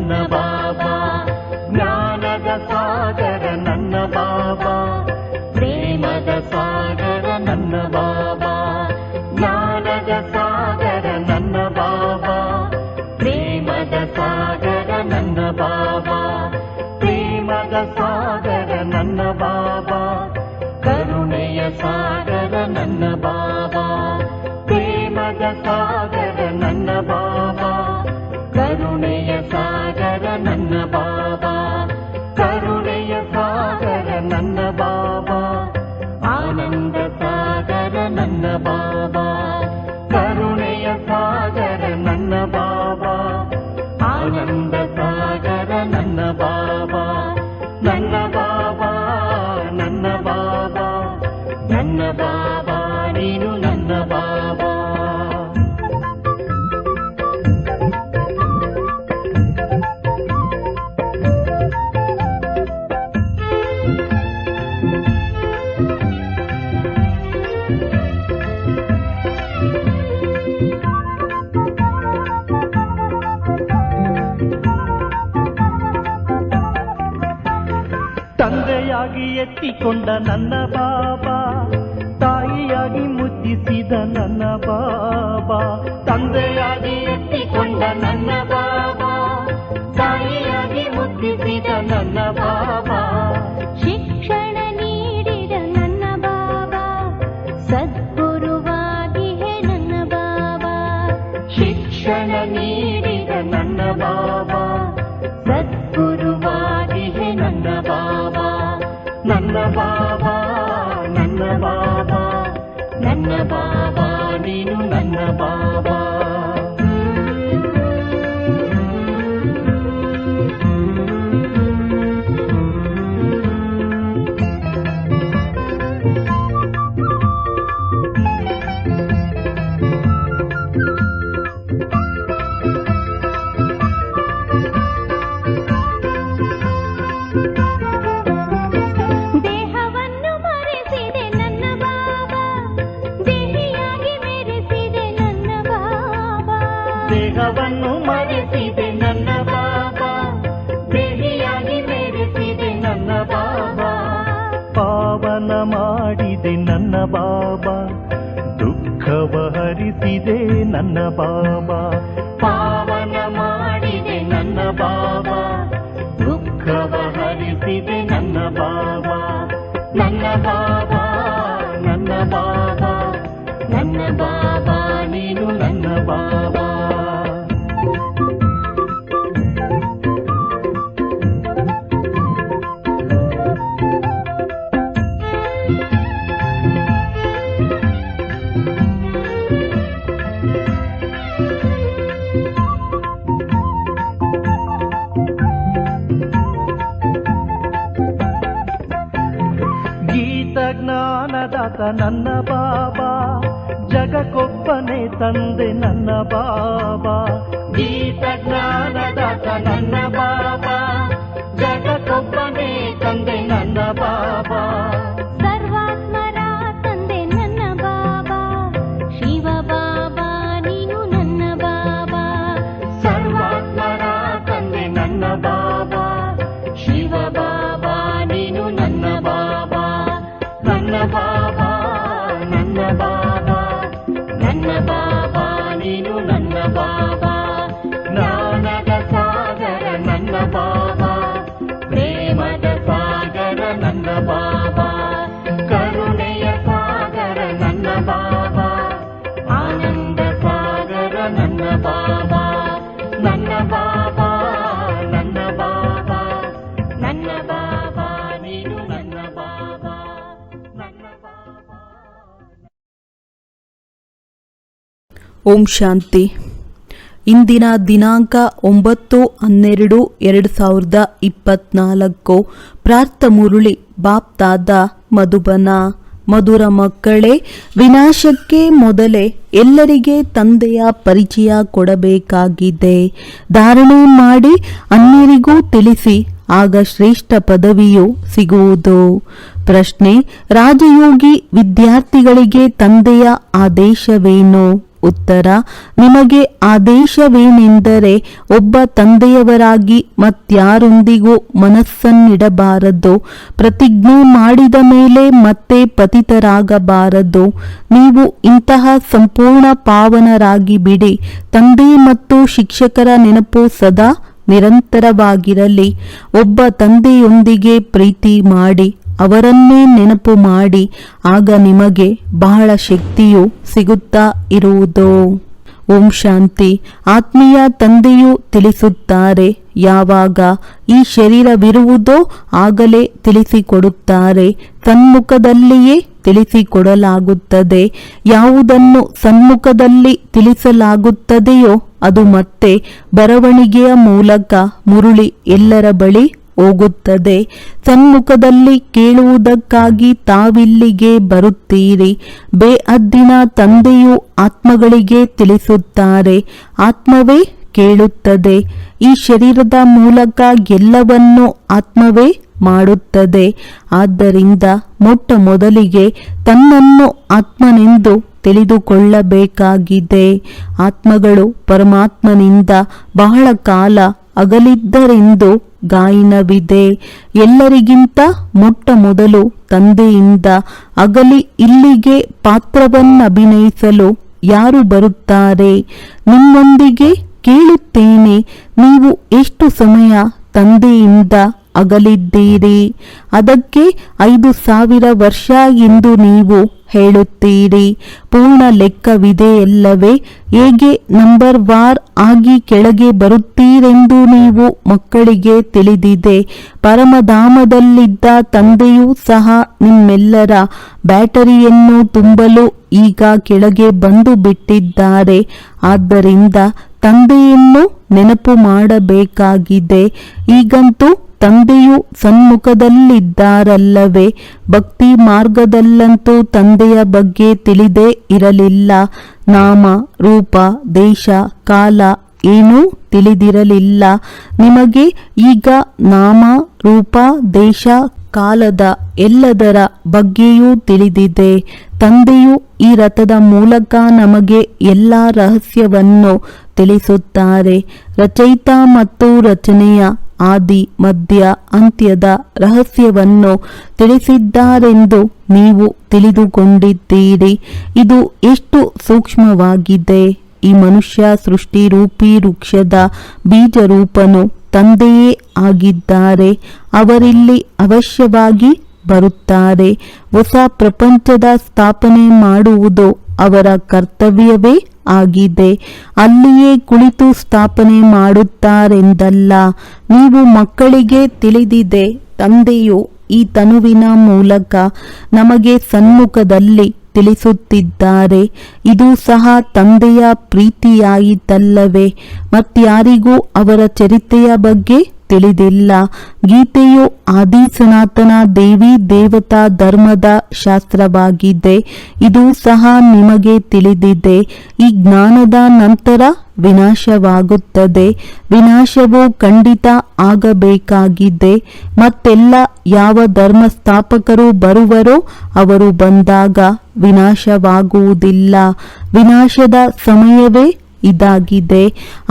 ನನ್ನ ಬಾಬಾ, ಜ್ಞಾನದ ಸಾಗರ ನನ್ನ ಬಾಬಾ, ಪ್ರೇಮದ ಸಾಗರ ನನ್ನ ಬಾಬಾ, ಜ್ಞಾನದ ಸಾಗರ ನನ್ನ ಬಾಬಾ, ಪ್ರೇಮದ ಸಾಗರ ನನ್ನ ಬಾಬಾ, ಪ್ರೇಮದ ಸಾಗರ ನನ್ನ ಬಾಬಾ, ಕರುಣೆಯ ಸಾಗರ ನನ್ನ ಬಾಬಾ, ಪ್ರೇಮದ ಸಾಗರ ನನ್ನ ಬಾಬಾ, ಕರುಣೆಯ ಸಾಗರ ನನ್ನ ಬಾಬಾ, ಕರುಣೆಯ ಸಾಗರ ನನ್ನ ಬಾಬಾ, ಆನಂದ ಸಾಗರ ನನ್ನ ಬಾಬಾ, ಕರುಣೆಯ ಸಾಗರ ನನ್ನ ಬಾಬಾ, ಆನಂದ ಸಾಗರ ನನ್ನ ಬಾಬಾ, ನನ್ನ ಬಾಬಾ, ನನ್ನ ಬಾಬಾ, ನನ್ನ ಬಾಬಾ, ನೀನು ನನ್ನ ಬಾಬಾ. ತಂದೆಯಾಗಿ ಎತ್ತಿಕೊಂಡ ನನ್ನ ಬಾಬಾ, ತಾಯಿಯಾಗಿ ಮುದ್ದಿಸಿದ ನನ್ನ ಬಾಬಾ, ತಂದೆಯಾಗಿ ಎತ್ತಿಕೊಂಡ ನನ್ನ ಬಾಬಾ, ತಾಯಿಯಾಗಿ ಮುದ್ದಿಸಿದ ನನ್ನ ಬಾಬಾ, ಶಿಕ್ಷಣ ನೀಡಿದ ನನ್ನ ಬಾಬಾ, ಸದ್ಗುರುವಾಗಿ ಹೇ ನನ್ನ ಬಾಬಾ, ಶಿಕ್ಷಣ ನೀಡಿದ ನನ್ನ ಬಾಬಾ, ಸದ್ಗುರುವಾಗಿ ಹೇ ನನ್ನ ಬಾಬಾ, ನನ್ನ ಬಾಬಾ, ನನ್ನ ಬಾಬಾ, ನನ್ನ ಬಾಬಾ, ನೀನು ನನ್ನ ಬಾಬಾ. ದೇಹವನ್ನು ಮರೆಸಿದೆ ನನ್ನ ಬಾಬಾ, ದೇಹಿಯಾಗಿ ಮೆರೆಸಿದೆ ನನ್ನ ಬಾಬಾ, ದೇಹವನ್ನು ಮರೆಸಿದೆ ನನ್ನ ಬಾಬಾ, ದೇಹಿಯಾಗಿ ಮೆರೆಸಿದೆ ನನ್ನ ಬಾಬಾ, ಪಾವನ ಮಾಡಿದೆ ನನ್ನ ಬಾಬಾ, ದುಃಖವ ಹರಿಸಿದೆ ನನ್ನ ಬಾಬಾ, ಪಾವನ ಮಾಡಿದೆ ನನ್ನ ಬಾಬಾ, ದುಃಖವ ಹರಿಸಿದೆ ನನ್ನ ಬಾಬಾ, ನನ್ನ ಬಾಬಾ, ನನ್ನ ಬಾಬಾ, ನನ್ನ ಬಾಬಾ, ನೀನು ನನ್ನ ಬಾಬಾ. ಗೀತ ಜ್ಞಾನದಾತ ನನ್ನ ಬಾಬಾ, ಜಗಕ್ಕೊಬ್ಬನೇ ತಂದೆ ನನ್ನ ಬಾಬಾ, ಗೀತ ಜ್ಞಾನದಾತ ನನ್ನ ಬಾಬಾ, ಜಗಕ್ಕೊಬ್ಬನೇ ತಂದೆ ನನ್ನ ಬಾಬಾ, ಸರ್ವಾತ್ಮರ ತಂದೆ ನನ್ನ ಬಾಬಾ, ಶಿವ ಬಾಬಾ ನೀನು ನನ್ನ ಬಾಬಾ, ಸರ್ವಾತ್ಮರ ತಂದೆ ನನ್ನ ಬಾಬಾ, ಶಿವ ಬಾಬಾ ನೀನು ನನ್ನ ಬಾಬಾ, ನನ್ನ ಬಾಬಾ, ನನ್ನ ಬಾಬಾ, ನನ್ನ ಬಾಬಾ, ನೀನು ನನ್ನ ಬಾಬಾ, ಜ್ಞಾನದ ಸಾಗರ ನನ್ನ ಬಾಬಾ, ಪ್ರೇಮದ ಸಾಗರ ನನ್ನ ಬಾಬಾ, ಕರುಣೆಯ ಸಾಗರ ನನ್ನ ಬಾಬಾ, ಆನಂದ ಸಾಗರ ನನ್ನ ಬಾಬಾ, ನನ್ನ ಬಾಬಾ, ನನ್ನ ಬಾಬಾ, ನನ್ನ ಬಾಬಾ, ನೀನು ನನ್ನ ಬಾಬಾ, ನನ್ನ ಬಾಬಾ. ಓಂ ಶಾಂತಿ. ಇಂದಿನ ದಿನಾಂಕ 9/12/2024. ಪ್ರಾರ್ಥ ಮುರುಳಿ ಬಾಪ್ತಾದ ಮಧುಬನ. ಮಧುರ ಮಕ್ಕಳೇ, ವಿನಾಶಕ್ಕೆ ಮೊದಲೇ ಎಲ್ಲರಿಗೆ ತಂದೆಯ ಪರಿಚಯ ಕೊಡಬೇಕಾಗಿದೆ. ಧಾರಣೆ ಮಾಡಿ ಅನ್ಯರಿಗೂ ತಿಳಿಸಿ, ಆಗ ಶ್ರೇಷ್ಠ ಪದವಿಯು ಸಿಗುವುದು. ಪ್ರಶ್ನೆ: ರಾಜಯೋಗಿ ವಿದ್ಯಾರ್ಥಿಗಳಿಗೆ ತಂದೆಯ ಆದೇಶವೇನು? ಉತ್ತರ: ನಿಮಗೆ ಆದೇಶವೇನೆಂದರೆ ಒಬ್ಬ ತಂದೆಯವರಾಗಿ ಮತ್ಯಾರೊಂದಿಗೂ ಮನಸ್ಸನ್ನಿಡಬಾರದು, ಪ್ರತಿಜ್ಞೆ ಮಾಡಿದ ಮೇಲೆ ಮತ್ತೆ ಪತಿತರಾಗಬಾರದು. ನೀವು ಇಂತಹ ಸಂಪೂರ್ಣ ಪಾವನರಾಗಿ ಬಿಡಿ. ತಂದೆ ಮತ್ತು ಶಿಕ್ಷಕರ ನೆನಪು ಸದಾ ನಿರಂತರವಾಗಿರಲಿ. ಒಬ್ಬ ತಂದೆಯೊಂದಿಗೆ ಪ್ರೀತಿ ಮಾಡಿ, ಅವರನ್ನೇ ನೆನಪು ಮಾಡಿ. ಆಗ ನಿಮಗೆ ಬಹಳ ಶಕ್ತಿಯು ಸಿಗುತ್ತಾ ಇರುವುದು. ಓಂ ಶಾಂತಿ. ಆತ್ಮೀಯ ತಂದೆಯು ತಿಳಿಸುತ್ತಾರೆ, ಯಾವಾಗ ಈ ಶರೀರವಿರುವುದೋ ಆಗಲೇ ತಿಳಿಸಿಕೊಡುತ್ತಾರೆ. ಸನ್ಮುಖದಲ್ಲಿಯೇ ತಿಳಿಸಿಕೊಡಲಾಗುತ್ತದೆ. ಯಾವುದನ್ನು ಸನ್ಮುಖದಲ್ಲಿ ತಿಳಿಸಲಾಗುತ್ತದೆಯೋ ಅದು ಮತ್ತೆ ಬರವಣಿಗೆಯ ಮೂಲಕ ಮುರುಳಿ ಎಲ್ಲರ ಬಳಿ ಹೋಗುತ್ತದೆ. ಸನ್ಮುಖದಲ್ಲಿ ಕೇಳುವುದಕ್ಕಾಗಿ ತಾವಿಲ್ಲಿಗೆ ಬರುತ್ತೀರಿ. ಬೇಅದ್ದಿನ ತಂದೆಯು ಆತ್ಮಗಳಿಗೆ ತಿಳಿಸುತ್ತಾರೆ, ಆತ್ಮವೇ ಕೇಳುತ್ತದೆ. ಈ ಶರೀರದ ಮೂಲಕ ಎಲ್ಲವನ್ನೂ ಆತ್ಮವೇ ಮಾಡುತ್ತದೆ. ಆದ್ದರಿಂದ ಮೊಟ್ಟ ಮೊದಲಿಗೆ ತನ್ನನ್ನು ಆತ್ಮನೆಂದು ತಿಳಿದುಕೊಳ್ಳಬೇಕಾಗಿದೆ. ಆತ್ಮಗಳು ಪರಮಾತ್ಮನಿಂದ ಬಹಳ ಕಾಲ ಅಗಲಿದ್ದರೆಂದು ಗಾಯನವಿದೆ. ಎಲ್ಲರಿಗಿಂತ ಮೊಟ್ಟ ಮೊದಲು ತಂದೆಯಿಂದ ಅಗಲಿ ಇಲ್ಲಿಗೆ ಪಾತ್ರವನ್ನಭಿನಯಿಸಲು ಯಾರು ಬರುತ್ತಾರೆ? ನಿಮ್ಮೊಂದಿಗೆ ಕೇಳುತ್ತೇನೆ, ನೀವು ಎಷ್ಟು ಸಮಯ ತಂದೆಯಿಂದ ಅಗಲಿದ್ದೀರಿ? ಅದಕ್ಕೆ 5000 ವರ್ಷ ಎಂದು ನೀವು ಹೇಳುತ್ತೀರಿ. ಪೂರ್ಣ ಲೆಕ್ಕವಿದೆಯಲ್ಲವೇ? ಹೇಗೆ ನಂಬರ್ ವಾರ್ ಆಗಿ ಕೆಳಗೆ ಬರುತ್ತೀರೆಂದು ನೀವು ಮಕ್ಕಳಿಗೆ ತಿಳಿದಿದೆ. ಪರಮಧಾಮದಲ್ಲಿದ್ದ ತಂದೆಯೂ ಸಹ ನಿಮ್ಮೆಲ್ಲರ ಬ್ಯಾಟರಿಯನ್ನು ತುಂಬಲು ಈಗ ಕೆಳಗೆ ಬಂದು ಬಿಟ್ಟಿದ್ದಾರೆ. ಆದ್ದರಿಂದ ತಂದೆಯನ್ನು ನೆನಪು ಮಾಡಬೇಕಾಗಿದೆ. ಈಗಂತೂ ತಂದೆಯು ಸನ್ಮುಖದಲ್ಲಿದ್ದಾರಲ್ಲವೇ? ಭಕ್ತಿ ಮಾರ್ಗದಲ್ಲಂತೂ ತಂದೆಯ ಬಗ್ಗೆ ತಿಳಿದೇ ಇರಲಿಲ್ಲ. ನಾಮ, ರೂಪ, ದೇಶ, ಕಾಲ ಏನೂ ತಿಳಿದಿರಲಿಲ್ಲ. ನಿಮಗೆ ಈಗ ನಾಮ, ರೂಪ, ದೇಶ, ಕಾಲದ ಎಲ್ಲದರ ಬಗ್ಗೆಯೂ ತಿಳಿದಿದೆ. ತಂದೆಯು ಈ ರಥದ ಮೂಲಕ ನಮಗೆ ಎಲ್ಲ ರಹಸ್ಯವನ್ನು ತಿಳಿಸುತ್ತಾರೆ. ರಚಯಿತ ಮತ್ತು ರಚನೆಯ ಆದಿ, ಮಧ್ಯ, ಅಂತ್ಯದ ರಹಸ್ಯವನ್ನು ತಿಳಿಸಿದ್ದಾರೆಂದು ನೀವು ತಿಳಿದುಕೊಂಡಿದ್ದೀರಿ. ಇದು ಎಷ್ಟು ಸೂಕ್ಷ್ಮವಾಗಿದೆ. ಈ ಮನುಷ್ಯ ಸೃಷ್ಟಿ ರೂಪಿ ವೃಕ್ಷದ ಬೀಜರೂಪನು ತಂದೆಯೇ ಆಗಿದ್ದಾರೆ. ಅವರಿಲ್ಲಿ ಅವಶ್ಯವಾಗಿ ಬರುತ್ತಾರೆ. ಹೊಸ ಪ್ರಪಂಚದ ಸ್ಥಾಪನೆ ಮಾಡುವುದು ಅವರ ಕರ್ತವ್ಯವೇ ಆಗಿದೆ. ಅಲ್ಲಿಯೇ ಕುಳಿತು ಸ್ಥಾಪನೆ ಮಾಡುತ್ತಾರೆಂದಲ್ಲ. ನೀವು ಮಕ್ಕಳಿಗೆ ತಿಳಿದಿದೆ, ತಂದೆಯು ಈ ತನುವಿನ ಮೂಲಕ ನಮಗೆ ಸನ್ಮುಖದಲ್ಲಿ ತಿಳಿಸುತ್ತಿದ್ದಾರೆ. ಇದು ಸಹ ತಂದೆಯ ಪ್ರೀತಿಯಾಯಿತಲ್ಲವೇ? ಮತ್ಯಾರಿಗೂ ಅವರ ಚರಿತ್ರೆಯ ಬಗ್ಗೆ ತಿಳಿದಿಲ್ಲ. ಗೀತೆಯು ಆದಿ ಸನಾತನ ದೇವಿ ದೇವತಾ ಧರ್ಮದ ಶಾಸ್ತ್ರವಾಗಿದೆ. ಇದು ಸಹ ನಿಮಗೆ ತಿಳಿದಿದೆ. ಈ ಜ್ಞಾನದ ನಂತರ ವಿನಾಶವಾಗುತ್ತದೆ. ವಿನಾಶವು ಖಂಡಿತ ಆಗಬೇಕಾಗಿದೆ. ಮತ್ತೆಲ್ಲ ಯಾವ ಧರ್ಮ ಸ್ಥಾಪಕರು ಬರುವರೋ ಅವರು ಬಂದಾಗ ವಿನಾಶವಾಗುವುದಿಲ್ಲ. ವಿನಾಶದ ಸಮಯವೇ ಇದಾಗಿದೆ.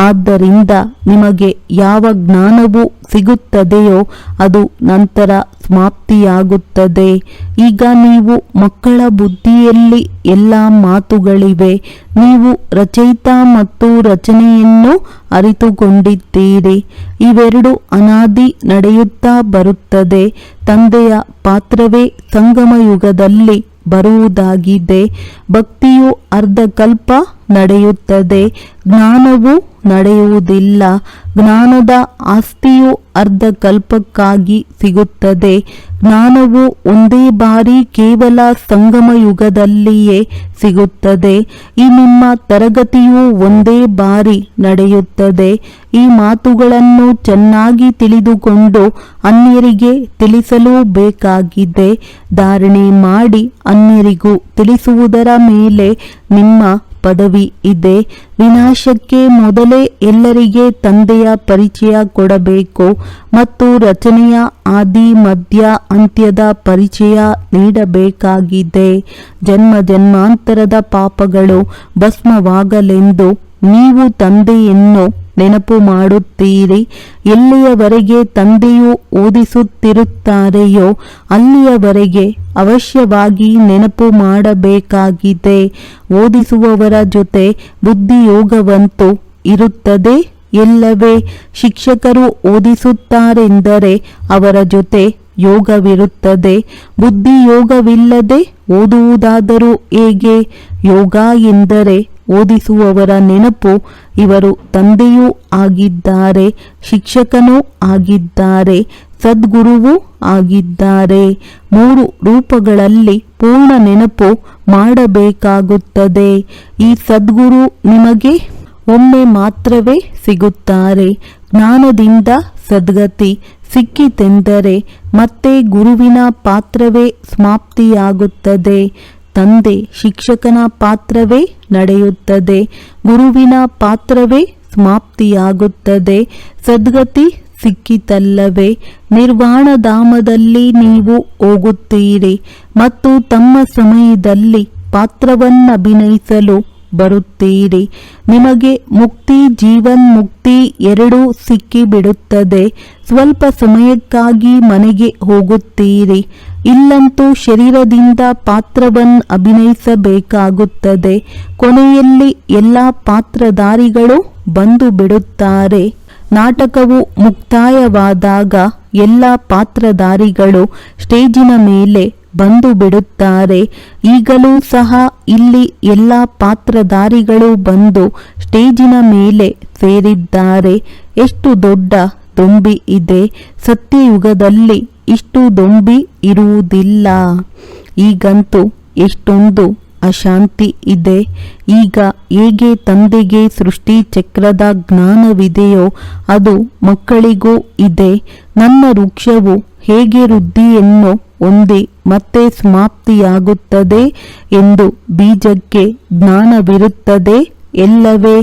ಆದ್ದರಿಂದ ನಿಮಗೆ ಯಾವ ಜ್ಞಾನವು ಸಿಗುತ್ತದೆಯೋ ಅದು ನಂತರ ಸಮಾಪ್ತಿಯಾಗುತ್ತದೆ. ಈಗ ನೀವು ಮಕ್ಕಳ ಬುದ್ಧಿಯಲ್ಲಿ ಎಲ್ಲ ಮಾತುಗಳಿವೆ. ನೀವು ರಚಯಿತ ಮತ್ತು ರಚನೆಯನ್ನು ಅರಿತುಕೊಂಡಿದ್ದೀರಿ. ಇವೆರಡು ಅನಾದಿ ನಡೆಯುತ್ತಾ ಬರುತ್ತದೆ. ತಂದೆಯ ಪಾತ್ರವೇ ಸಂಗಮ ಯುಗದಲ್ಲಿ ಬರುವುದಾಗಿದೆ. ಭಕ್ತಿಯು ಅರ್ಧಕಲ್ಪ ನಡೆಯುತ್ತದೆ, ಜ್ಞಾನವು ನಡೆಯುವುದಿಲ್ಲ. ಜ್ಞಾನದ ಆಸ್ತಿಯು ಅರ್ಧಕಲ್ಪಕ್ಕಾಗಿ ಸಿಗುತ್ತದೆ. ಜ್ಞಾನವು ಒಂದೇ ಬಾರಿ ಕೇವಲ ಸಂಗಮ ಯುಗದಲ್ಲಿಯೇ ಸಿಗುತ್ತದೆ. ಈ ನಿಮ್ಮ ತರಗತಿಯು ಒಂದೇ ಬಾರಿ ನಡೆಯುತ್ತದೆ. ಈ ಮಾತುಗಳನ್ನು ಚೆನ್ನಾಗಿ ತಿಳಿದುಕೊಂಡು ಅನ್ಯರಿಗೆ ತಿಳಿಸಲೂ ಬೇಕಾಗಿದೆ. ಧಾರಣೆ ಮಾಡಿ ಅನ್ಯರಿಗೂ ತಿಳಿಸುವುದರ ಮೇಲೆ ನಿಮ್ಮ ಪದವಿ ಇದೆ. ವಿನಾಶಕ್ಕೆ ಮೊದಲೇ ಎಲ್ಲರಿಗೆ ತಂದೆಯ ಪರಿಚಯ ಕೊಡಬೇಕು ಮತ್ತು ರಚನೆಯ ಆದಿ ಮಧ್ಯ ಅಂತ್ಯದ ಪರಿಚಯ ನೀಡಬೇಕಾಗಿದೆ. ಜನ್ಮ ಜನ್ಮಾಂತರದ ಪಾಪಗಳು ಭಸ್ಮವಾಗಲೆಂದು ನೀವು ತಂದೆಯನ್ನು ನೆನಪು ಮಾಡುತ್ತೀರಿ. ಎಲ್ಲಿಯವರೆಗೆ ತಂದೆಯು ಓದಿಸುತ್ತಿರುತ್ತಾರೆಯೋ ಅಲ್ಲಿಯವರೆಗೆ ಅವಶ್ಯವಾಗಿ ನೆನಪು ಮಾಡಬೇಕಾಗಿದೆ. ಓದಿಸುವವರ ಜೊತೆ ಬುದ್ಧಿಯೋಗವಂತೂ ಇರುತ್ತದೆ ಎಲ್ಲವೇ. ಶಿಕ್ಷಕರು ಓದಿಸುತ್ತಾರೆಂದರೆ ಅವರ ಜೊತೆ ಯೋಗವಿರುತ್ತದೆ. ಬುದ್ಧಿಯೋಗವಿಲ್ಲದೆ ಓದುವುದಾದರೂ ಹೇಗೆ? ಯೋಗ ಎಂದರೆ ಓದಿಸುವವರ ನೆನಪು. ಇವರು ತಂದೆಯೂ ಆಗಿದ್ದಾರೆ, ಶಿಕ್ಷಕನೂ ಆಗಿದ್ದಾರೆ, ಸದ್ಗುರುವೂ ಆಗಿದ್ದಾರೆ. 3 ರೂಪಗಳಲ್ಲಿ ಪೂರ್ಣ ನೆನಪು ಮಾಡಬೇಕಾಗುತ್ತದೆ. ಈ ಸದ್ಗುರು ನಿಮಗೆ ಒಮ್ಮೆ ಮಾತ್ರವೇ ಸಿಗುತ್ತಾರೆ. ಜ್ಞಾನದಿಂದ ಸದ್ಗತಿ ಸಿಕ್ಕಿತೆಂದರೆ ಮತ್ತೆ ಗುರುವಿನ ಪಾತ್ರವೇ ಸಮಾಪ್ತಿಯಾಗುತ್ತದೆ. ತಂದೆ ಶಿಕ್ಷಕನ ಪಾತ್ರವೇ ನಡೆಯುತ್ತದೆ, ಗುರುವಿನ ಪಾತ್ರವೇ ಸಮಾಪ್ತಿಯಾಗುತ್ತದೆ. ಸದ್ಗತಿ ಸಿಕ್ಕಿತಲ್ಲವೇ? ನಿರ್ವಾಣಧಾಮದಲ್ಲಿ ನೀವು ಹೋಗುತ್ತೀರಿ ಮತ್ತು ತಮ್ಮ ಸಮಯದಲ್ಲಿ ಪಾತ್ರವನ್ನಭಿನಯಿಸಲು ಬರುತ್ತೀರಿ. ನಿಮಗೆ ಮುಕ್ತಿ ಜೀವನ್ಮುಕ್ತಿ ಎರಡೂ ಸಿಕ್ಕಿಬಿಡುತ್ತದೆ. ಸ್ವಲ್ಪ ಸಮಯಕ್ಕಾಗಿ ಮನೆಗೆ ಹೋಗುತ್ತೀರಿ. ಇಲ್ಲಂತೂ ಶರೀರದಿಂದ ಪಾತ್ರವನ್ನು ಅಭಿನಯಿಸಬೇಕಾಗುತ್ತದೆ. ಕೊನೆಯಲ್ಲಿ ಎಲ್ಲ ಪಾತ್ರಧಾರಿಗಳು ಬಂದು ಬಿಡುತ್ತಾರೆ. ನಾಟಕವು ಮುಕ್ತಾಯವಾದಾಗ ಎಲ್ಲ ಪಾತ್ರಧಾರಿಗಳು ಸ್ಟೇಜಿನ ಮೇಲೆ ಬಂದು ಬಿಡುತ್ತಾರೆ. ಈಗಲೂ ಸಹ ಇಲ್ಲಿ ಎಲ್ಲ ಪಾತ್ರಧಾರಿಗಳು ಬಂದು ಸ್ಟೇಜಿನ ಮೇಲೆ ಸೇರಿದ್ದಾರೆ. ಎಷ್ಟು ದೊಡ್ಡ ದೊಂಬಿ ಇದೆ! ಸತ್ಯಯುಗದಲ್ಲಿ ಇಷ್ಟು ದೊಂಬಿ ಇರುವುದಿಲ್ಲ. ಈಗಂತೂ ಎಷ್ಟೊಂದು ಅಶಾಂತಿ ಇದೆ. ಈಗ ಹೇಗೆ ತಂದೆಗೆ ಸೃಷ್ಟಿ ಚಕ್ರದ ಜ್ಞಾನವಿದೆಯೋ ಅದು ಮಕ್ಕಳಿಗೂ ಇದೆ. ನನ್ನ ವೃಕ್ಷವು ಹೇಗೆ ವೃದ್ಧಿಯನ್ನು ಹೊಂದಿ ಮತ್ತೆ ಸಮಾಪ್ತಿಯಾಗುತ್ತದೆ ಎಂದು ಬೀಜಕ್ಕೆ ಜ್ಞಾನವಿರುತ್ತದೆ ಎಲ್ಲವೇ.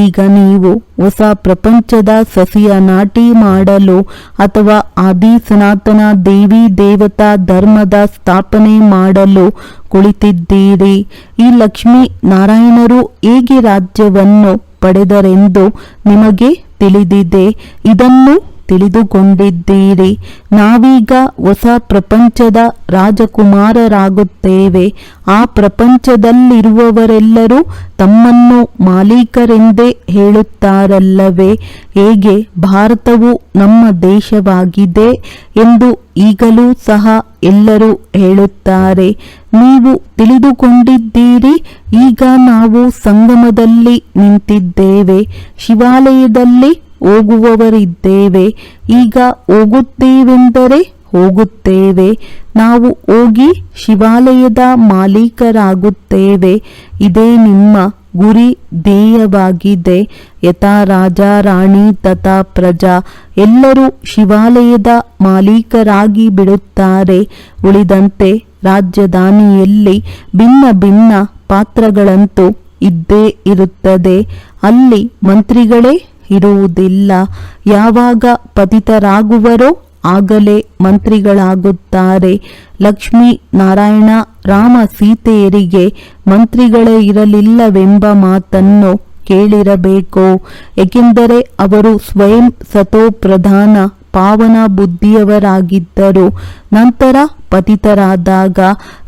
ಈಗ ನೀವು ಹೊಸ ಪ್ರಪಂಚದ ಸಸಿಯ ನಾಟಿ ಮಾಡಲು ಅಥವಾ ಆದಿ ಸನಾತನ ದೇವಿ ದೇವತಾ ಧರ್ಮದ ಸ್ಥಾಪನೆ ಮಾಡಲು ಕುಳಿತಿದ್ದೀರಿ. ಈ ಲಕ್ಷ್ಮೀ ನಾರಾಯಣರು ಹೇಗೆ ರಾಜ್ಯವನ್ನು ಪಡೆದರೆಂದು ನಿಮಗೆ ತಿಳಿದಿದೆ. ಇದನ್ನು ತಿಳಿದುಕೊಂಡಿದ್ದೀರಿ. ನಾವೀಗ ಹೊಸ ಪ್ರಪಂಚದ ರಾಜಕುಮಾರರಾಗುತ್ತೇವೆ. ಆ ಪ್ರಪಂಚದಲ್ಲಿರುವವರೆಲ್ಲರೂ ತಮ್ಮನ್ನು ಮಾಲೀಕರೆಂದೇ ಹೇಳುತ್ತಾರಲ್ಲವೇ? ಹೇಗೆ ಭಾರತವು ನಮ್ಮ ದೇಶವಾಗಿದೆ ಎಂದು ಈಗಲೂ ಸಹ ಎಲ್ಲರೂ ಹೇಳುತ್ತಾರೆ. ನೀವು ತಿಳಿದುಕೊಂಡಿದ್ದೀರಿ. ಈಗ ನಾವು ಸಂಗಮದಲ್ಲಿ ನಿಂತಿದ್ದೇವೆ. ಶಿವಾಲಯದಲ್ಲಿ ಹೋಗುವವರಿದ್ದೇವೆ. ಈಗ ಹೋಗುತ್ತೇವೆಂದರೆ ಹೋಗುತ್ತೇವೆ. ನಾವು ಹೋಗಿ ಶಿವಾಲಯದ ಮಾಲೀಕರಾಗುತ್ತೇವೆ. ಇದೇ ನಿಮ್ಮ ಗುರಿ ಧ್ಯೇಯವಾಗಿದೆ. ಯಥಾ ರಾಜ ರಾಣಿ ತಥಾ ಪ್ರಜಾ. ಎಲ್ಲರೂ ಶಿವಾಲಯದ ಮಾಲೀಕರಾಗಿ ಬಿಡುತ್ತಾರೆ. ಉಳಿದಂತೆ ರಾಜಧಾನಿಯಲ್ಲಿ ಭಿನ್ನ ಭಿನ್ನ ಪಾತ್ರಗಳಂತೂ ಇದ್ದೇ ಇರುತ್ತದೆ. ಅಲ್ಲಿ ಮಂತ್ರಿಗಳೇ ಇರುವುದಿಲ್ಲ. ಯಾವಾಗ ಪತಿತರಾಗುವರೋ ಆಗಲೇ ಮಂತ್ರಿಗಳಾಗುತ್ತಾರೆ. ಲಕ್ಷ್ಮೀ ನಾರಾಯಣ ರಾಮ ಸೀತೆಯರಿಗೆ ಮಂತ್ರಿಗಳೇ ಇರಲಿಲ್ಲವೆಂಬ ಮಾತನ್ನು ಕೇಳಿರಬೇಕು. ಏಕೆಂದರೆ ಅವರು ಸ್ವಯಂ ಸತೋ ಪ್ರಧಾನ ಪಾವನ ಬುದ್ಧಿಯವರಾಗಿದ್ದರು. ನಂತರ ಪತಿತರಾದಾಗ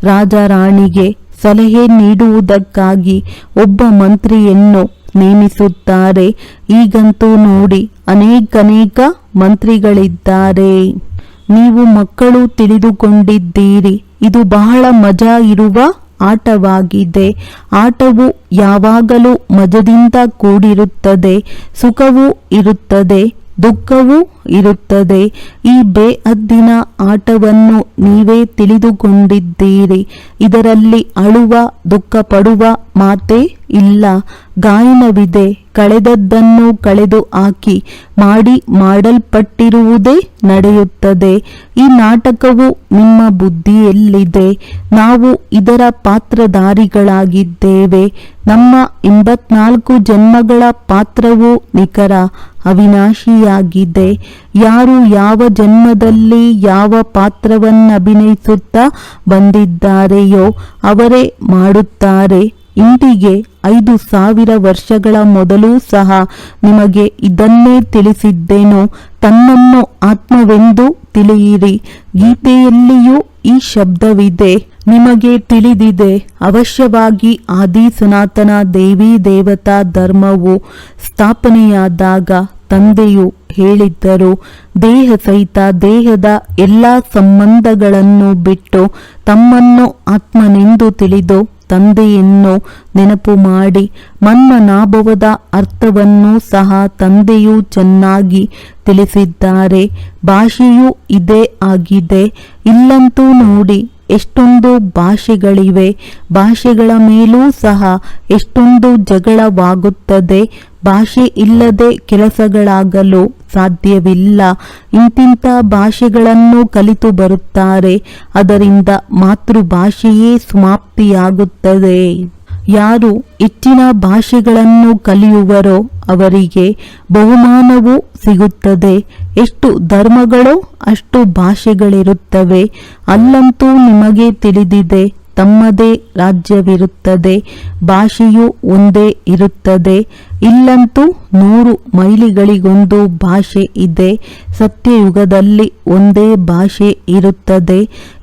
ರಾಜಾರಾಣಿಗೆ ಸಲಹೆ ನೀಡುವುದಕ್ಕಾಗಿ ಒಬ್ಬ ಮಂತ್ರಿಯನ್ನು ನೇಮಿಸುತ್ತಾರೆ. ಈಗಂತೂ ನೋಡಿ ಅನೇಕ ಮಂತ್ರಿಗಳಿದ್ದಾರೆ. ನೀವು ಮಕ್ಕಳು ತಿಳಿದುಕೊಂಡಿದ್ದೀರಿ. ಇದು ಬಹಳ ಮಜಾ ಇರುವ ಆಟವಾಗಿದೆ. ಆಟವು ಯಾವಾಗಲೂ ಮಜದಿಂದ ಕೂಡಿರುತ್ತದೆ. ಸುಖವೂ ಇರುತ್ತದೆ, ದುಃಖವೂ ಇರುತ್ತದೆ. ಈ ಬೇಹದ್ದಿನ ಆಟವನ್ನು ನೀವೇ ತಿಳಿದುಕೊಂಡಿದ್ದೀರಿ. ಇದರಲ್ಲಿ ಅಳುವ, ದುಃಖ ಪಡುವ ಮಾತೇ ಇಲ್ಲ. ಗಾಯನವಿದೆ, ಕಳೆದದ್ದನ್ನು ಕಳೆದು ಹಾಕಿ ಮಾಡಲ್ಪಟ್ಟಿರುವುದೇ ನಡೆಯುತ್ತದೆ. ಈ ನಾಟಕವು ನಿಮ್ಮ ಬುದ್ಧಿಯಲ್ಲಿದೆ. ನಾವು ಇದರ ಪಾತ್ರಧಾರಿಗಳಾಗಿದ್ದೇವೆ. ನಮ್ಮ 84 ಜನ್ಮಗಳ ಪಾತ್ರವು ನಿಖರ, ಅವಿನಾಶಿಯಾಗಿದೆ. ಯಾರು ಯಾವ ಜನ್ಮದಲ್ಲಿ ಯಾವ ಪಾತ್ರವನ್ನಭಿನಯಿಸುತ್ತಾ ಬಂದಿದ್ದಾರೆಯೋ ಅವರೇ ಮಾಡುತ್ತಾರೆ. ಇಂದಿಗೆ 5000 ವರ್ಷಗಳ ಮೊದಲು ಸಹ ನಿಮಗೆ ಇದನ್ನೇ ತಿಳಿಸಿದ್ದೇನೋ. ತನ್ನನ್ನು ಆತ್ಮವೆಂದು ತಿಳಿಯಿರಿ. ಗೀತೆಯಲ್ಲಿಯೂ ಈ ಶಬ್ದವಿದೆ. ನಿಮಗೆ ತಿಳಿದಿದೆ, ಅವಶ್ಯವಾಗಿ ಆದಿ ಸನಾತನ ದೇವಿ ದೇವತಾ ಧರ್ಮವು ಸ್ಥಾಪನೆಯಾದಾಗ ತಂದೆಯು ಹೇಳಿದ್ದರು, ದೇಹ ಸಹಿತ ದೇಹದ ಎಲ್ಲ ಸಂಬಂಧಗಳನ್ನು ಬಿಟ್ಟು ತಮ್ಮನ್ನು ಆತ್ಮನೆಂದು ತಿಳಿದು ತಂದೆಯನ್ನು ನೆನಪು ಮಾಡಿ. ಮನ್ಮನಾಭವದ ಅರ್ಥವನ್ನು ಸಹ ತಂದೆಯು ಚೆನ್ನಾಗಿ ತಿಳಿಸಿದ್ದಾರೆ. ಭಾಷೆಯೂ ಇದೇ ಆಗಿದೆ. ಇಲ್ಲಂತೂ ನೋಡಿ ಎಷ್ಟೊಂದು ಭಾಷೆಗಳಿವೆ. ಭಾಷೆಗಳ ಮೇಲೂ ಸಹ ಎಷ್ಟೊಂದು ಜಗಳವಾಗುತ್ತದೆ. ಭಾಷೆ ಇಲ್ಲದೆ ಕೆಲಸಗಳಾಗಲು ಸಾಧ್ಯವಿಲ್ಲ. ಇಂತಿಂಥ ಭಾಷೆಗಳನ್ನು ಕಲಿತು ಬರುತ್ತಾರೆ. ಅದರಿಂದ ಮಾತೃಭಾಷೆಯೇ ಸಮಾಪ್ತಿಯಾಗುತ್ತದೆ. ಯಾರು ಹೆಚ್ಚಿನ ಭಾಷೆಗಳನ್ನು ಕಲಿಯುವರೋ ಅವರಿಗೆ ಬಹುಮಾನವೂ ಸಿಗುತ್ತದೆ. ಎಷ್ಟು ಧರ್ಮಗಳೋ ಅಷ್ಟು ಭಾಷೆಗಳಿರುತ್ತವೆ. ಅಲ್ಲಂತೂ ನಿಮಗೆ ತಿಳಿದಿದೆ, ತಮ್ಮದೇ ರಾಜ್ಯವಿರುತ್ತದೆ. ಭಾಷೆಯು ಒಂದೇ ಇರುತ್ತದೆ. ಇಲ್ಲಂತೂ 100 ಮೈಲಿಗಳಿಗೊಂದು ಭಾಷೆ ಇದೆ. ಸತ್ಯಯುಗದಲ್ಲಿ ಒಂದೇ ಭಾಷೆ ಇರುತ್ತದೆ.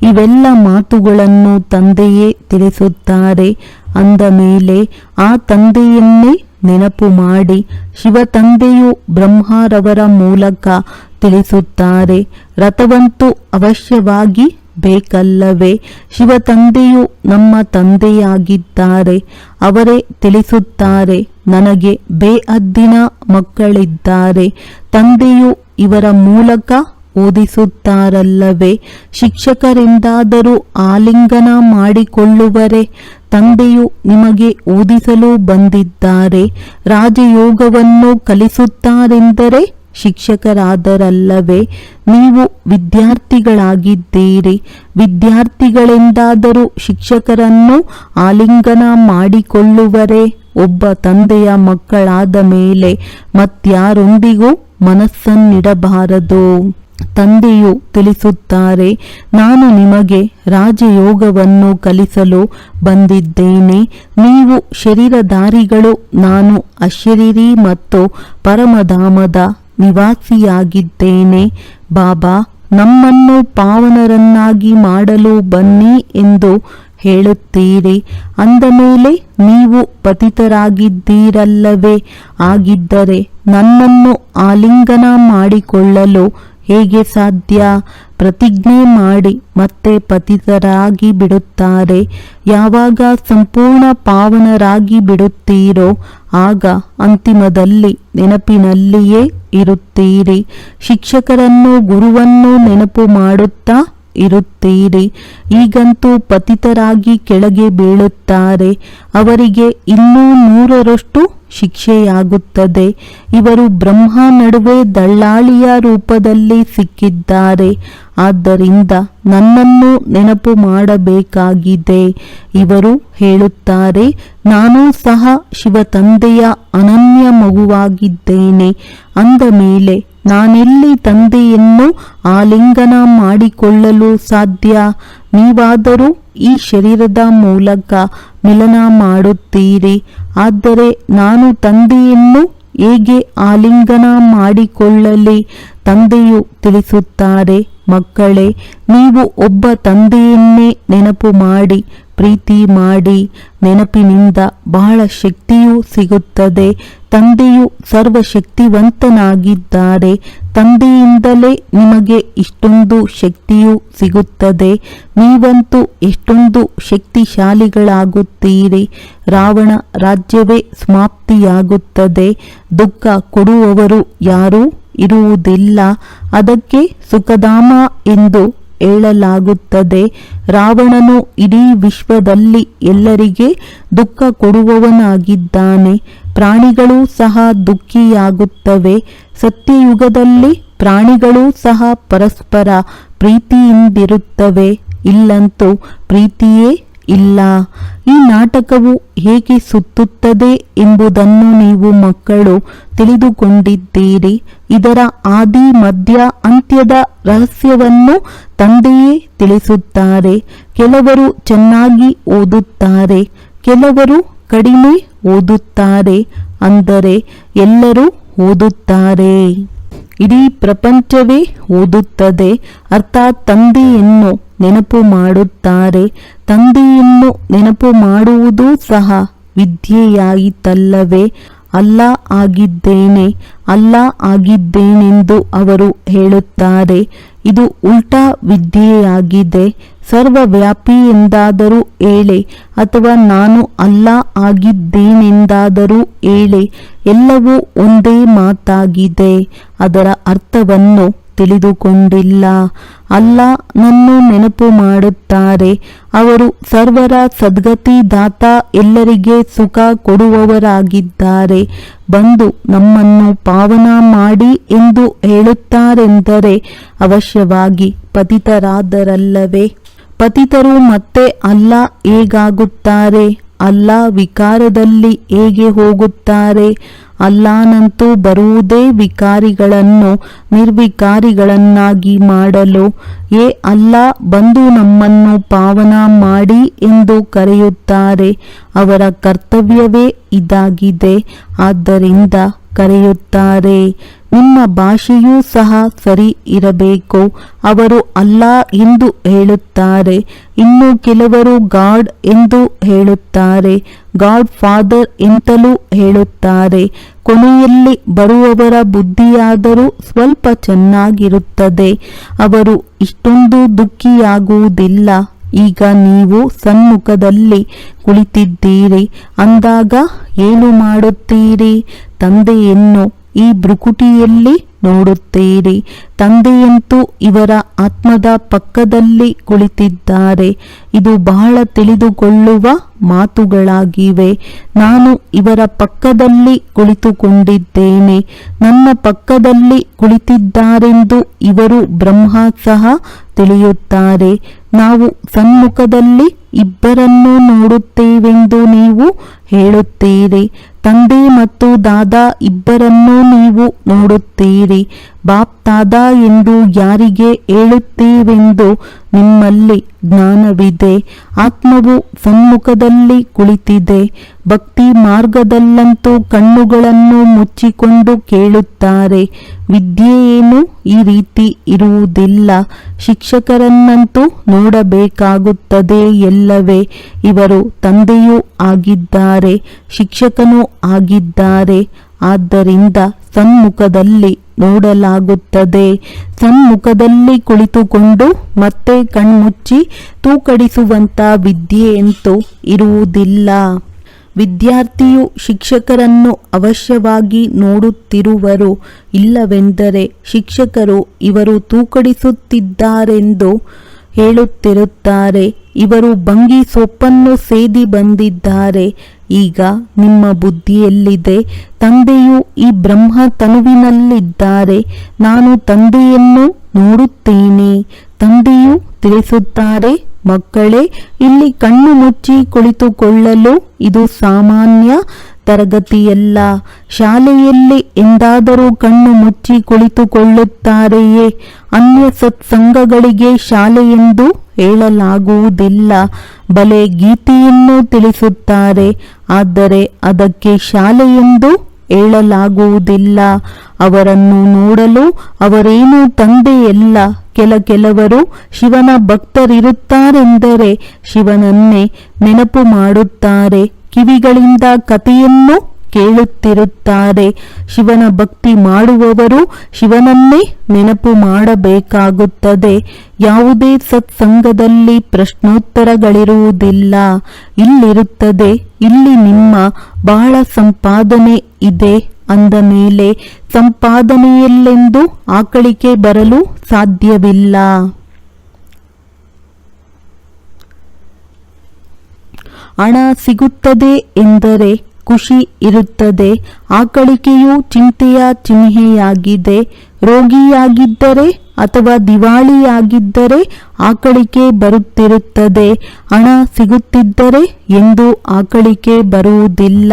ಇವೆಲ್ಲ ಮಾತುಗಳನ್ನು ತಂದೆಯೇ ತಿಳಿಸುತ್ತಾರೆ. ಅಂದ ಮೇಲೆ ಆ ತಂದೆಯನ್ನೇ ನೆನಪು ಮಾಡಿ. ಶಿವ ತಂದೆಯು ಬ್ರಹ್ಮರವರ ಮೂಲಕ ತಿಳಿಸುತ್ತಾರೆ. ರಥವಂತೂ ಅವಶ್ಯವಾಗಿ ಬೇಕಲ್ಲವೇ? ಶಿವ ತಂದೆಯು ನಮ್ಮ ತಂದೆಯಾಗಿದ್ದಾರೆ. ಅವರೇ ತಿಳಿಸುತ್ತಾರೆ, ನನಗೆ ಬೇಹದ್ದಿನ ಮಕ್ಕಳಿದ್ದಾರೆ. ತಂದೆಯು ಇವರ ಮೂಲಕ ಓದಿಸುತ್ತಾರಲ್ಲವೇ? ಶಿಕ್ಷಕರೆಂದಾದರೂ ಆಲಿಂಗನ ಮಾಡಿಕೊಳ್ಳುವರೆ? ತಂದೆಯು ನಿಮಗೆ ಓದಿಸಲು ಬಂದಿದ್ದಾರೆ. ರಾಜಯೋಗವನ್ನು ಕಲಿಸುತ್ತಾರೆಂದರೆ ಶಿಕ್ಷಕರಾದರಲ್ಲವೇ? ನೀವು ವಿದ್ಯಾರ್ಥಿಗಳಾಗಿದ್ದೀರಿ. ವಿದ್ಯಾರ್ಥಿಗಳೆಂದಾದರೂ ಶಿಕ್ಷಕರನ್ನು ಆಲಿಂಗನ ಮಾಡಿಕೊಳ್ಳುವರೆ? ಒಬ್ಬ ತಂದೆಯ ಮಕ್ಕಳಾದ ಮೇಲೆ ಮತ್ಯಾರೊಂದಿಗೂ ಮನಸ್ಸನ್ನಿಡಬಾರದು. ತಂದೆಯು ತಿಳಿಸುತ್ತಾರೆ, ನಾನು ನಿಮಗೆ ರಾಜಯೋಗವನ್ನು ಕಲಿಸಲು ಬಂದಿದ್ದೇನೆ. ನೀವು ಶರೀರಧಾರಿಗಳು, ನಾನು ಅಶರೀರಿ ಮತ್ತು ಪರಮಧಾಮದ ನಿವಾಸಿಯಾಗಿದ್ದೇನೆ. ಬಾಬಾ ನಮ್ಮನ್ನು ಪಾವನರನ್ನಾಗಿ ಮಾಡಲು ಬನ್ನಿ ಎಂದು ಹೇಳುತ್ತೀರಿ. ಅಂದ ಮೇಲೆ ನೀವು ಪತಿತರಾಗಿದ್ದೀರಲ್ಲವೇ? ಆಗಿದ್ದರೆ ನನ್ನನ್ನು ಆಲಿಂಗನ ಮಾಡಿಕೊಳ್ಳಲು ಹೇಗೆ ಸಾಧ್ಯ? ಪ್ರತಿಜ್ಞೆ ಮಾಡಿ ಮತ್ತೆ ಪತಿತರಾಗಿ ಬಿಡುತ್ತಾರೆ. ಯಾವಾಗ ಸಂಪೂರ್ಣ ಪಾವನರಾಗಿ ಬಿಡುತ್ತೀರೋ ಆಗ ಅಂತಿಮದಲ್ಲಿ ನೆನಪಿನಲ್ಲಿಯೇ ಇರುತ್ತೀರಿ. ಶಿಕ್ಷಕರನ್ನು ಗುರುವನ್ನು ನೆನಪು ಮಾಡುತ್ತಾ ಇರುತ್ತೀರಿ. ಈಗಂತೂ ಪತಿತರಾಗಿ ಕೆಳಗೆ ಬೀಳುತ್ತಾರೆ. ಅವರಿಗೆ ಇನ್ನೂ 100ರಷ್ಟು ಶಿಕ್ಷೆಯಾಗುತ್ತದೆ. ಇವರು ಬ್ರಹ್ಮ ನಡುವೆ ದಳ್ಳಾಳಿಯ ರೂಪದಲ್ಲಿ ಸಿಕ್ಕಿದ್ದಾರೆ. ಆದ್ದರಿಂದ ನನ್ನನ್ನು ನೆನಪು ಮಾಡಬೇಕಾಗಿದೆ. ಇವರು ಹೇಳುತ್ತಾರೆ, ನಾನು ಸಹ ಶಿವ ತಂದೆಯ ಅನನ್ಯ ಮಗುವಾಗಿದ್ದೇನೆ. ಅಂದ ಮೇಲೆ ನಾನೆಲ್ಲಿ ತಂದೆಯನ್ನು ಆಲಿಂಗನ ಮಾಡಿಕೊಳ್ಳಲು ಸಾಧ್ಯ? ನೀವಾದರೂ ಈ ಶರೀರದ ಮೂಲಕ ಮಿಲನ ಮಾಡುತ್ತೀರಿ. ಆದರೆ ನಾನು ತಂದೆಯನ್ನು ಹೇಗೆ ಆಲಿಂಗನ ಮಾಡಿಕೊಳ್ಳಲಿ? ತಂದೆಯು ತಿಳಿಸುತ್ತಾರೆ, ಮಕ್ಕಳೇ, ನೀವು ಒಬ್ಬ ತಂದೆಯನ್ನೇ ನೆನಪು ಮಾಡಿ, ಪ್ರೀತಿ ಮಾಡಿ. ನೆನಪಿನಿಂದ ಬಹಳ ಶಕ್ತಿಯೂ ಸಿಗುತ್ತದೆ. ತಂದೆಯು ಸರ್ವಶಕ್ತಿವಂತನಾಗಿದ್ದಾರೆ. ತಂದೆಯಿಂದಲೇ ನಿಮಗೆ ಇಷ್ಟೊಂದು ಶಕ್ತಿಯೂ ಸಿಗುತ್ತದೆ. ನೀವಂತೂ ಎಷ್ಟೊಂದು ಶಕ್ತಿಶಾಲಿಗಳಾಗುತ್ತೀರಿ. ರಾವಣ ರಾಜ್ಯವೇ ಸಮಾಪ್ತಿಯಾಗುತ್ತದೆ. ದುಃಖ ಕೊಡುವವರು ಯಾರೂ ಇರುವುದಿಲ್ಲ. ಅದಕ್ಕೆ ಸುಖಧಾಮ ಎಂದು ಹೇಳಲಾಗುತ್ತದೆ. ರಾವಣನು ಇಡೀ ವಿಶ್ವದಲ್ಲಿ ಎಲ್ಲರಿಗೆ ದುಃಖ ಕೊಡುವವನಾಗಿದ್ದಾನೆ. ಪ್ರಾಣಿಗಳು ಸಹ ದುಃಖಿಯಾಗುತ್ತವೆ. ಸತ್ಯಯುಗದಲ್ಲಿ ಪ್ರಾಣಿಗಳು ಸಹ ಪರಸ್ಪರ ಪ್ರೀತಿಯಿಂದಿರುತ್ತವೆ. ಇಲ್ಲಂತೂ ಪ್ರೀತಿಯೇ ಇಲ್ಲ. ಈ ನಾಟಕವು ಹೇಗೆ ಸುತ್ತುತ್ತದೆ ಎಂಬುದನ್ನು ನೀವು ಮಕ್ಕಳು ತಿಳಿದುಕೊಂಡಿದ್ದೀರಿ. ಇದರ ಆದಿ ಮಧ್ಯ ಅಂತ್ಯದ ರಹಸ್ಯವನ್ನು ತಂದೆಯೇ ತಿಳಿಸುತ್ತಾರೆ. ಕೆಲವರು ಚೆನ್ನಾಗಿ ಓದುತ್ತಾರೆ, ಕೆಲವರು ಕಡಿಮೆ ಓದುತ್ತಾರೆ. ಅಂದರೆ ಎಲ್ಲರೂ ಓದುತ್ತಾರೆ. ಇಡೀ ಪ್ರಪಂಚವೇ ಓದುತ್ತದೆ. ಅರ್ಥಾತ್ ತಂದೆಯನ್ನು ನೆನಪು ಮಾಡುತ್ತಾರೆ. ತಂದೆಯನ್ನು ನೆನಪು ಮಾಡುವುದೂ ಸಹ ವಿದ್ಯೆಯಾಯಿತಲ್ಲವೇ? ಅಲ್ಲಾ ಆಗಿದ್ದೇನೆ, ಅಲ್ಲಾ ಆಗಿದ್ದೇನೆಂದು ಅವರು ಹೇಳುತ್ತಾರೆ. ಇದು ಉಲ್ಟಾ ವಿದ್ಯೆಯಾಗಿದೆ. ಸರ್ವವ್ಯಾಪಿ ಎಂದಾದರೂ ಹೇಳಿ ಅಥವಾ ನಾನು ಅಲ್ಲಾ ಆಗಿದ್ದೇನೆಂದಾದರೂ ಹೇಳಿ, ಎಲ್ಲವೂ ಒಂದೇ ಮಾತಾಗಿದೆ. ಅದರ ಅರ್ಥವನ್ನು ತಿಳಿದುಕೊಂಡಿಲ್ಲ. ಅಲ್ಲಾ ನನ್ನು ನೆನಪು ಮಾಡುತ್ತಾರೆ. ಅವರು ಸರ್ವರ ಸದ್ಗತಿದಾತ, ಎಲ್ಲರಿಗೆ ಸುಖ ಕೊಡುವವರಾಗಿದ್ದಾರೆ. ಬಂದು ನಮ್ಮನ್ನು ಪಾವನ ಮಾಡಿ ಎಂದು ಹೇಳುತ್ತಾರೆಂದರೆ ಅವಶ್ಯವಾಗಿ ಪತಿತರಾದರಲ್ಲವೇ? ಪತಿತರು ಮತ್ತೆ ಅಲ್ಲಾ ಹೇಗಾಗುತ್ತಾರೆ? ಅಲ್ಲಾ ವಿಕಾರದಲ್ಲಿ ಹೇಗೆ ಹೋಗುತ್ತಾರೆ? ಅಲ್ಲಾನಂತೂ ಬರುವುದೇ ವಿಕಾರಿಗಳನ್ನು ನಿರ್ವಿಕಾರಿಗಳನ್ನಾಗಿ ಮಾಡಲು. ಅಲ್ಲಾ ಬಂದು ನಮ್ಮನ್ನು ಪಾವನ ಮಾಡಿ ಎಂದು ಕರೆಯುತ್ತಾರೆ. ಅವರ ಕರ್ತವ್ಯವೇ ಇದಾಗಿದೆ. ಆದ್ದರಿಂದ ಕರೆಯುತ್ತಾರೆ. ನಿಮ್ಮ ಭಾಷೆಯೂ ಸಹ ಸರಿ ಇರಬೇಕು. ಅವರು ಅಲ್ಲಾ ಎಂದು ಹೇಳುತ್ತಾರೆ. ಇನ್ನು ಕೆಲವರು ಗಾಡ್ ಎಂದು ಹೇಳುತ್ತಾರೆ. ಗಾಡ್ ಫಾದರ್ ಎಂತಲೂ ಹೇಳುತ್ತಾರೆ. ಕೊನೆಯಲ್ಲಿ ಬರುವವರ ಬುದ್ಧಿಯಾದರೂ ಸ್ವಲ್ಪ ಚೆನ್ನಾಗಿರುತ್ತದೆ. ಅವರು ಇಷ್ಟೊಂದು ದುಃಖಿಯಾಗುವುದಿಲ್ಲ. ಈಗ ನೀವು ಸನ್ಮುಖದಲ್ಲಿ ಕುಳಿತಿದ್ದೀರಿ ಅಂದಾಗ ಏನು ಮಾಡುತ್ತೀರಿ? ತಂದೆಯನ್ನು ಈ ಭ್ರುಕುಟಿಯಲ್ಲಿ ನೋಡುತ್ತೀರಿ. ತಂದೆಯಂತೂ ಇವರ ಆತ್ಮದ ಪಕ್ಕದಲ್ಲಿ ಕುಳಿತಿದ್ದಾರೆ. ಇದು ಬಹಳ ತಿಳಿದುಕೊಳ್ಳುವ ಮಾತುಗಳಾಗಿವೆ. ನಾನು ಇವರ ಪಕ್ಕದಲ್ಲಿ ಕುಳಿತುಕೊಂಡಿದ್ದೇನೆ. ನನ್ನ ಪಕ್ಕದಲ್ಲಿ ಕುಳಿತಿದ್ದಾರೆಂದು ಇವರು ಬ್ರಹ್ಮ ಸಹ ತಿಳಿಯುತ್ತಾರೆ. ನಾವು ಸನ್ಮುಖದಲ್ಲಿ ಇಬ್ಬರನ್ನೂ ನೋಡುತ್ತೇವೆಂದು ನೀವು ಹೇಳುತ್ತೀರಿ. ತಂದೆ ಮತ್ತು ದಾದಾ ಇಬ್ಬರನ್ನೂ ನೀವು ನೋಡುತ್ತೀರಿ. ಬಾಪ್ ದಾದಾ ಎಂದು ಯಾರಿಗೆ ಹೇಳುತ್ತೇವೆಂದು ನಿಮ್ಮಲ್ಲಿ ಜ್ಞಾನವಿದೆ. ಆತ್ಮವು ಸನ್ಮುಖದಲ್ಲಿ ಕುಳಿತಿದೆ. ಭಕ್ತಿ ಮಾರ್ಗದಲ್ಲಂತೂ ಕಣ್ಣುಗಳನ್ನು ಮುಚ್ಚಿಕೊಂಡು ಕೇಳುತ್ತಾರೆ. ವಿದ್ಯೆಯೇನು ಈ ರೀತಿ ಇರುವುದಿಲ್ಲ. ಶಿಕ್ಷಕರನ್ನಂತೂ ನೋಡಬೇಕಾಗುತ್ತದೆ ಎಲ್ಲವೇ? ಇವರು ತಂದೆಯೂ ಆಗಿದ್ದಾರೆ, ಶಿಕ್ಷಕನೂ ಆಗಿದ್ದಾರೆ. ಆದ್ದರಿಂದ ಸನ್ಮುಖದಲ್ಲಿ ನೋಡಲಾಗುತ್ತದೆ. ಸನ್ಮುಖದಲ್ಲಿ ಕುಳಿತುಕೊಂಡು ಮತ್ತೆ ಕಣ್ಮುಚ್ಚಿ ತೂಕಡಿಸುವಂತ ವಿದ್ಯೆಯಂತೂ ಇರುವುದಿಲ್ಲ. ವಿದ್ಯಾರ್ಥಿಯು ಶಿಕ್ಷಕರನ್ನು ಅವಶ್ಯವಾಗಿ ನೋಡುತ್ತಿರುವರು. ಇಲ್ಲವೆಂದರೆ ಶಿಕ್ಷಕರು ಇವರು ತೂಕಡಿಸುತ್ತಿದ್ದಾರೆಂದು ಹೇಳುತ್ತಿರುತ್ತಾರೆ. ಇವರು ಬಂಗಿ ಸೊಪ್ಪನ್ನು ಸೇದಿ ಬಂದಿದ್ದಾರೆ. ಈಗ ನಿಮ್ಮ ಬುದ್ಧಿಯಲ್ಲಿದೆ. ತಂದೆಯು ಈ ಬ್ರಹ್ಮ ತನುವಿನಲ್ಲಿದ್ದಾರೆ. ನಾನು ತಂದೆಯನ್ನು ನೋಡುತ್ತೇನೆ. ತಂದೆಯು ತಿಳಿಸುತ್ತಾರೆ, ಮಕ್ಕಳೇ, ಇಲ್ಲಿ ಕಣ್ಣು ಮುಚ್ಚಿ ಕುಳಿತುಕೊಳ್ಳಲು ಇದು ಸಾಮಾನ್ಯ ತರಗತಿಯಲ್ಲ. ಶಾಲೆಯಲ್ಲಿ ಎಂದಾದರೂ ಕಣ್ಣು ಮುಚ್ಚಿ ಕುಳಿತುಕೊಳ್ಳುತ್ತಾರೆಯೇ? ಅನ್ಯ ಸತ್ಸಂಗಗಳಿಗೆ ಶಾಲೆಯೆಂದು ಹೇಳಲಾಗುವುದಿಲ್ಲ. ಬಲೆ ಗೀತೆಯನ್ನು ತಿಳಿಸುತ್ತಾರೆ, ಆದರೆ ಅದಕ್ಕೆ ಶಾಲೆಯೆಂದು ಹೇಳಲಾಗುವುದಿಲ್ಲ. ಅವರನ್ನು ನೋಡಲು ಅವರೇನು ತಂದೆಯಲ್ಲ. ಕೆಲವರು ಶಿವನ ಭಕ್ತರಿರುತ್ತಾರೆಂದರೆ ಶಿವನನ್ನೇ ನೆನಪು ಮಾಡುತ್ತಾರೆ. ಕಿವಿಗಳಿಂದ ಕಥೆಯನ್ನು ಕೇಳುತ್ತಿರುತ್ತಾರೆ. ಶಿವನ ಭಕ್ತಿ ಮಾಡುವವರು ಶಿವನನ್ನೇ ನೆನಪು ಮಾಡಬೇಕಾಗುತ್ತದೆ. ಯಾವುದೇ ಸತ್ಸಂಗದಲ್ಲಿ ಪ್ರಶ್ನೋತ್ತರಗಳಿರುವುದಿಲ್ಲ. ಇಲ್ಲಿರುತ್ತದೆ. ಇಲ್ಲಿ ನಿಮ್ಮ ಬಹಳ ಸಂಪಾದನೆ ಇದೆ ಅಂದ ಮೇಲೆ ಸಂಪಾದನೆಯಲ್ಲೆಂದು ಆಕಳಿಕೆ ಬರಲು ಸಾಧ್ಯವಿಲ್ಲ. ಹಣ ಸಿಗುತ್ತದೆ ಎಂದರೆ ಖುಷಿ ಇರುತ್ತದೆ. ಆಕಳಿಕೆಯು ಚಿಂತೆಯ ಚಿಹ್ನೆಯಾಗಿದೆ. ರೋಗಿಯಾಗಿದ್ದರೆ ಅಥವಾ ದಿವಾಳಿಯಾಗಿದ್ದರೆ ಆಕಳಿಕೆ ಬರುತ್ತಿರುತ್ತದೆ. ಹಣ ಸಿಗುತ್ತಿದ್ದರೆ ಎಂದು ಆಕಳಿಕೆ ಬರುವುದಿಲ್ಲ.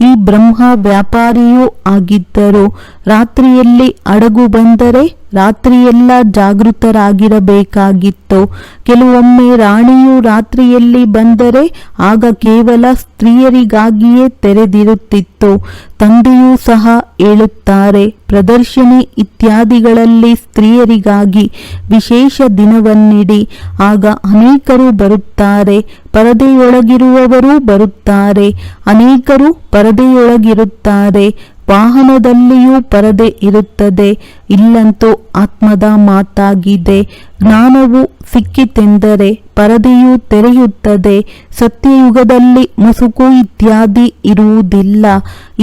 ಈ ಬ್ರಹ್ಮ ವ್ಯಾಪಾರಿಯೂ ಆಗಿದ್ದರು. ರಾತ್ರಿಯಲ್ಲಿ ಹಡಗು ಬಂದರೆ ರಾತ್ರಿಯೆಲ್ಲ ಜಾಗೃತರಾಗಿರಬೇಕಾಗಿತ್ತು. ಕೆಲವೊಮ್ಮೆ ರಾಣಿಯು ರಾತ್ರಿಯಲ್ಲಿ ಬಂದರೆ ಆಗ ಕೇವಲ ಸ್ತ್ರೀಯರಿಗಾಗಿಯೇ ತೆರೆದಿರುತ್ತಿತ್ತು. ತಂದೆಯೂ ಸಹ ಹೇಳುತ್ತಾರೆ, ಪ್ರದರ್ಶನಿ ಇತ್ಯಾದಿಗಳಲ್ಲಿ ಸ್ತ್ರೀಯರಿಗಾಗಿ ವಿಶೇಷ ದಿನವನ್ನಿಡಿ. ಆಗ ಅನೇಕರು ಬರುತ್ತಾರೆ. ಪರದೆಯೊಳಗಿರುವವರೂ ಬರುತ್ತಾರೆ. ಅನೇಕರು ಪರದೆಯೊಳಗಿರುತ್ತಾರೆ. ವಾಹನದಲ್ಲಿಯೂ ಪರದೆ ಇರುತ್ತದೆ. ಇಲ್ಲಂತೂ ಆತ್ಮದ ಮಾತಾಗಿದೆ. ಜ್ಞಾನವು ಸಿಕ್ಕಿತೆಂದರೆ ಪರದೆಯು ತೆರೆಯುತ್ತದೆ. ಸತ್ಯಯುಗದಲ್ಲಿ ಮುಸುಕು ಇತ್ಯಾದಿ ಇರುವುದಿಲ್ಲ.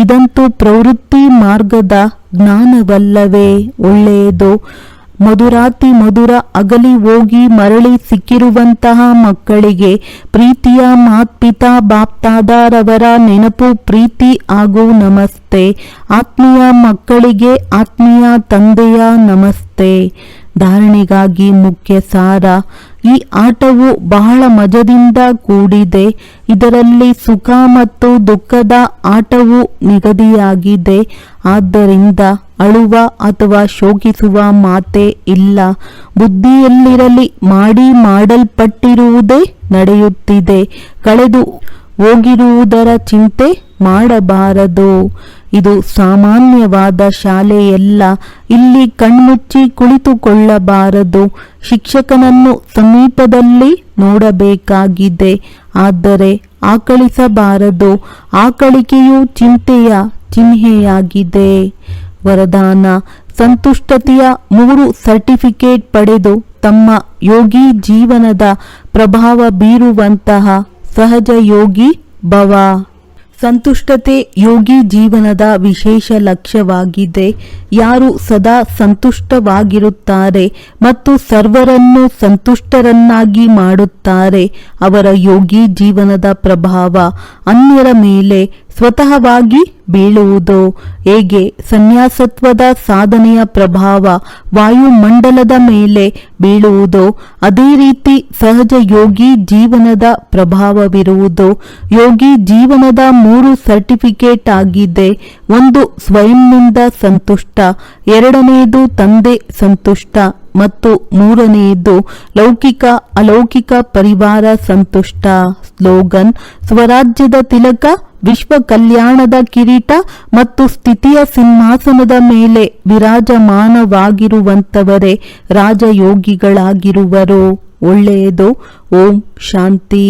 ಇದಂತೂ ಪ್ರವೃತ್ತಿ ಮಾರ್ಗದ ಜ್ಞಾನವಲ್ಲವೇ? ಒಳ್ಳೆಯದು. ಮಧುರಾತಿ ಮಧುರ ಅಗಲಿ ಹೋಗಿ ಮರಳಿ ಸಿಕ್ಕಿರುವಂತಹ ಮಕ್ಕಳಿಗೆ ಪ್ರೀತಿಯ ಮಾತ್ಪಿತಾ ಬಾಪ್ತಾದರವರ ನೆನಪು, ಪ್ರೀತಿ ಹಾಗೂ ನಮಸ್ತೆ. ಆತ್ಮೀಯ ಮಕ್ಕಳಿಗೆ ಆತ್ಮೀಯ ತಂದೆಯ ನಮಸ್ತೆ. ಧಾರಣೆಗಾಗಿ ಮುಖ್ಯ ಸಾರ. ಈ ಆಟವು ಬಹಳ ಮಜದಿಂದ ಕೂಡಿದೆ. ಇದರಲ್ಲಿ ಸುಖ ಮತ್ತು ದುಃಖದ ಆಟವು ನಿಗದಿಯಾಗಿದೆ. ಆದ್ದರಿಂದ ಅಳುವ ಅಥವಾ ಶೋಕಿಸುವ ಮಾತೇ ಇಲ್ಲ. ಬುದ್ಧಿಯಲ್ಲಿರಲಿ ಮಾಡಲ್ಪಟ್ಟಿರುವುದೇ ನಡೆಯುತ್ತಿದೆ. ಕಳೆದು ಹೋಗಿರುವುದರ ಚಿಂತೆ ಮಾಡಬಾರದು. ಇದು ಸಾಮಾನ್ಯವಾದ ಶಾಲೆಯಲ್ಲ. ಇಲ್ಲಿ ಕಣ್ಮುಚ್ಚಿ ಕುಳಿತುಕೊಳ್ಳಬಾರದು. ಶಿಕ್ಷಕನನ್ನು ಸಮೀಪದಲ್ಲಿ ನೋಡಬೇಕಾಗಿದೆ. ಆದರೆ ಆಕಳಿಸಬಾರದು. ಆಕಳಿಕೆಯು ಚಿಂತೆಯ ಚಿಹ್ನೆಯಾಗಿದೆ. ವರದಾನ: ಸಂತುಷ್ಟತೆಯ 3 ಸರ್ಟಿಫಿಕೇಟ್ ಪಡೆದು ತಮ್ಮ ಯೋಗಿ ಜೀವನದ ಪ್ರಭಾವ ಬೀರುವಂತಹ ಸಹಜ ಯೋಗಿ ಭವ. ಸಂತುಷ್ಟತೆ ಯೋಗಿ ಜೀವನದ ವಿಶೇಷ ಲಕ್ಷ್ಯವಾಗಿದೆ. ಯಾರು ಸದಾ ಸಂತುಷ್ಟವಾಗಿರುತ್ತಾರೆ ಮತ್ತು ಸರ್ವರನ್ನು ಸಂತುಷ್ಟರನ್ನಾಗಿ ಮಾಡುತ್ತಾರೆ ಅವರ ಯೋಗಿ ಜೀವನದ ಪ್ರಭಾವ ಅನ್ಯರ ಮೇಲೆ ಸ್ವತಃವಾಗಿ ಬೀಳುವುದು. ಹೇಗೆ ಸನ್ಯಾಸತ್ವದ ಸಾಧನೆಯ ಪ್ರಭಾವ ವಾಯುಮಂಡಲದ ಮೇಲೆ ಬೀಳುವುದೋ ಅದೇ ರೀತಿ ಸಹಜ ಯೋಗಿ ಜೀವನದ ಪ್ರಭಾವವಿರುವುದು. ಯೋಗಿ ಜೀವನದ 3 ಸರ್ಟಿಫಿಕೇಟ್ ಆಗಿದೆ. 1 ಸ್ವಯಂನಿಂದ ಸಂತುಷ್ಟ, 2ನೇದು ತಂದೆ ಸಂತುಷ್ಟ ಮತ್ತು 3ನೇದು ಲೌಕಿಕ ಅಲೌಕಿಕ ಪರಿವಾರ ಸಂತುಷ್ಟ. ಸ್ಲೋಗನ್: ಸ್ವರಾಜ್ಯದ ತಿಲಕ, ವಿಶ್ವ ಕಲ್ಯಾಣದ ಕಿರೀಟ ಮತ್ತು ಸ್ಥಿತಿಯ ಸಿಂಹಾಸನದ ಮೇಲೆ ವಿರಾಜಮಾನವಾಗಿರುವಂತವರೇ ರಾಜಯೋಗಿಗಳಾಗಿರುವರು. ಒಳ್ಳೆಯದು. ಓಂ ಶಾಂತಿ.